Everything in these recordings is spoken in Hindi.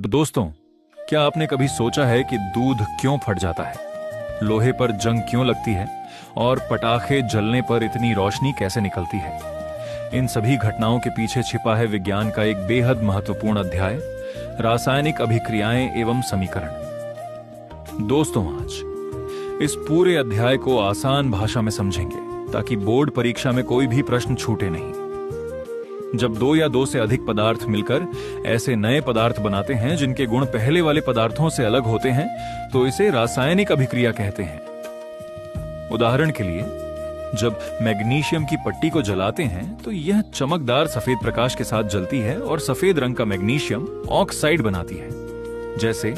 दोस्तों, क्या आपने कभी सोचा है कि दूध क्यों फट जाता है, लोहे पर जंग क्यों लगती है और पटाखे जलने पर इतनी रोशनी कैसे निकलती है? इन सभी घटनाओं के पीछे छिपा है विज्ञान का एक बेहद महत्वपूर्ण अध्याय, रासायनिक अभिक्रियाएं एवं समीकरण। दोस्तों, आज इस पूरे अध्याय को आसान भाषा में समझेंगे ताकि बोर्ड परीक्षा में कोई भी प्रश्न छूटे नहीं। जब दो या दो से अधिक पदार्थ मिलकर ऐसे नए पदार्थ बनाते हैं जिनके गुण पहले वाले पदार्थों से अलग होते हैं, तो इसे रासायनिक अभिक्रिया कहते हैं। उदाहरण के लिए, जब मैग्नीशियम की पट्टी को जलाते हैं तो यह चमकदार सफेद प्रकाश के साथ जलती है और सफेद रंग का मैग्नीशियम ऑक्साइड बनाती है। जैसे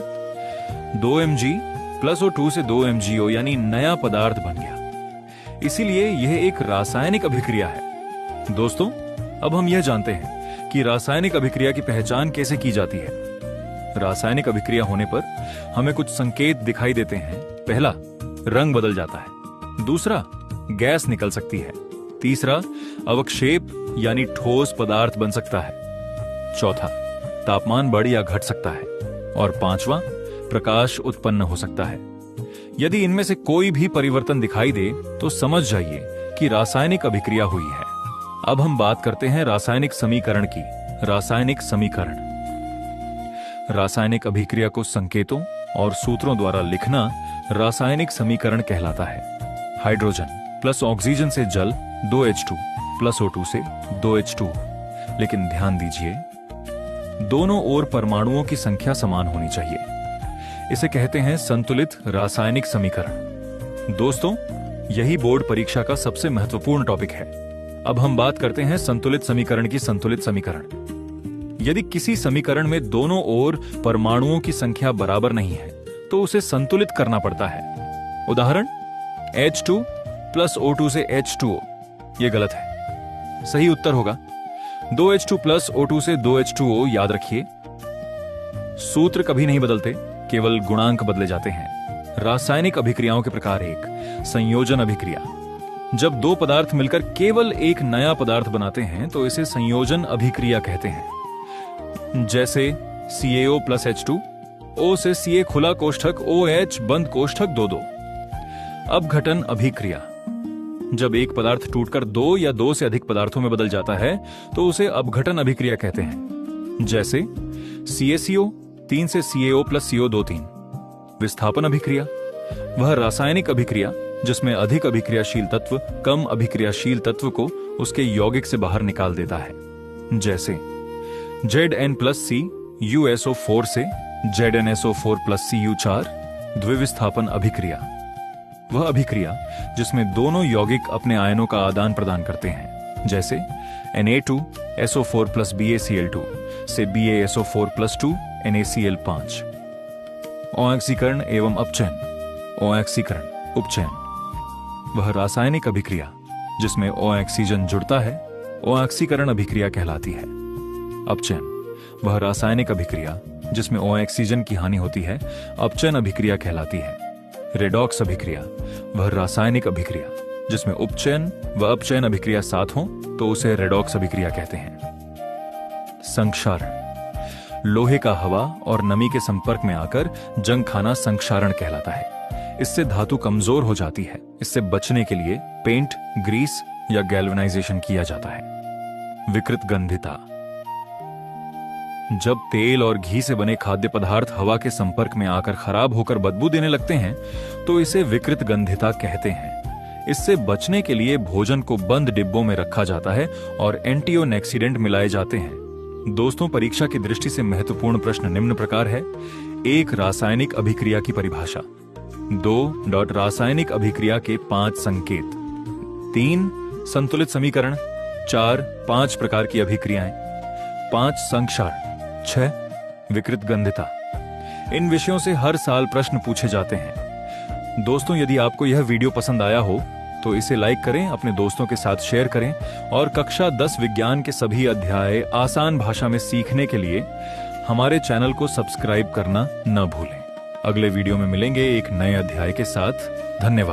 2Mg + O2 से 2MgO यानी नया पदार्थ बन गया। इसीलिए यह एक रासायनिक अभिक्रिया है। दोस्तों, अब हम यह जानते हैं कि रासायनिक अभिक्रिया की पहचान कैसे की जाती है। रासायनिक अभिक्रिया होने पर हमें कुछ संकेत दिखाई देते हैं। पहला, रंग बदल जाता है। दूसरा, गैस निकल सकती है। तीसरा, अवक्षेप यानी ठोस पदार्थ बन सकता है। चौथा, तापमान बढ़ या घट सकता है। और पांचवा, प्रकाश उत्पन्न हो सकता है। यदि इनमें से कोई भी परिवर्तन दिखाई दे तो समझ जाइए कि रासायनिक अभिक्रिया हुई है। अब हम बात करते हैं रासायनिक समीकरण की। रासायनिक समीकरण, रासायनिक अभिक्रिया को संकेतों और सूत्रों द्वारा लिखना रासायनिक समीकरण कहलाता है। हाइड्रोजन प्लस ऑक्सीजन से जल 2H2 + O2 से 2H2। लेकिन ध्यान दीजिए, दोनों ओर परमाणुओं की संख्या समान होनी चाहिए। इसे कहते हैं संतुलित रासायनिक समीकरण। दोस्तों, यही बोर्ड परीक्षा का सबसे महत्वपूर्ण टॉपिक है। अब हम बात करते हैं संतुलित समीकरण की। संतुलित समीकरण, यदि किसी समीकरण में दोनों ओर परमाणुओं की संख्या बराबर नहीं है तो उसे संतुलित करना पड़ता है। उदाहरण, H2 + O2 से H2O। यह गलत है। सही उत्तर होगा 2H2 + O2 से 2H2O। याद रखिए, सूत्र कभी नहीं बदलते, केवल गुणांक बदले जाते हैं। रासायनिक अभिक्रियाओं के प्रकार एक, संयोजन अभिक्रिया। जब दो पदार्थ मिलकर केवल एक नया पदार्थ बनाते हैं तो इसे संयोजन अभिक्रिया कहते हैं। जैसे CaO + H2, O से Ca खुला कोष्ठक OH बंद कोष्ठक 2,2। अपघटन अभिक्रिया, जब एक पदार्थ टूटकर दो या दो से अधिक पदार्थों में बदल जाता है तो उसे अपघटन अभिक्रिया कहते हैं। जैसे CaCO 3 से CaO + CO2 3। विस्थापन अभिक्रिया, वह रासायनिक अभिक्रिया जिसमें अधिक अभिक्रियाशील तत्व कम अभिक्रियाशील तत्व को उसके यौगिक से बाहर निकाल देता है। जैसे Zn+C USO4 से ZnSO4 + Cu4। द्विविस्थापन अभिक्रिया, वह अभिक्रिया जिसमें दोनों यौगिक अपने आयनों का आदान प्रदान करते हैं। जैसे Na2SO4 + BaCl2 से BaSO4 + 2 NaCl5। ऑक्सीकरण एवं अपचयन, ऑक्सीकरण उपचयन, वह रासायनिक अभिक्रिया जिसमें ऑक्सीजन जुड़ता है ऑक्सीकरण अभिक्रिया कहलाती है। अपचयन, वह रासायनिक अभिक्रिया जिसमें ऑक्सीजन की हानि होती है अपचयन अभिक्रिया कहलाती है। रेडॉक्स अभिक्रिया, वह रासायनिक अभिक्रिया जिसमें उपचयन व अपचयन अभिक्रिया साथ हो तो उसे रेडॉक्स अभिक्रिया कहते हैं। संक्षारण, लोहे का हवा और नमी के संपर्क में आकर जंग खाना संक्षारण कहलाता है। इससे धातु कमजोर हो जाती है। इससे बचने के लिए पेंट, ग्रीस या गैल्वेनाइजेशन किया जाता है। विकृत गंधिता, जब तेल और घी से बने खाद्य पदार्थ हवा के संपर्क में आकर खराब होकर बदबू देने लगते हैं तो इसे विकृत गंधिता कहते हैं। इससे बचने के लिए भोजन को बंद डिब्बों में रखा जाता है और एंटीओनेक्सीडेंट मिलाए जाते हैं। दोस्तों, परीक्षा की दृष्टि से महत्वपूर्ण प्रश्न निम्न प्रकार है। एक, रासायनिक अभिक्रिया की परिभाषा। 2. रासायनिक अभिक्रिया के 5 संकेत। 3. संतुलित समीकरण। 4. 5 प्रकार की अभिक्रियाएं। 5. संक्षारण। 6. विकृत गंधिता। इन विषयों से हर साल प्रश्न पूछे जाते हैं। दोस्तों, यदि आपको यह वीडियो पसंद आया हो तो इसे लाइक करें, अपने दोस्तों के साथ शेयर करें और कक्षा 10 विज्ञान के सभी अध्याय आसान भाषा में सीखने के लिए हमारे चैनल को सब्सक्राइब करना न भूलें। अगले वीडियो में मिलेंगे एक नए अध्याय के साथ। धन्यवाद।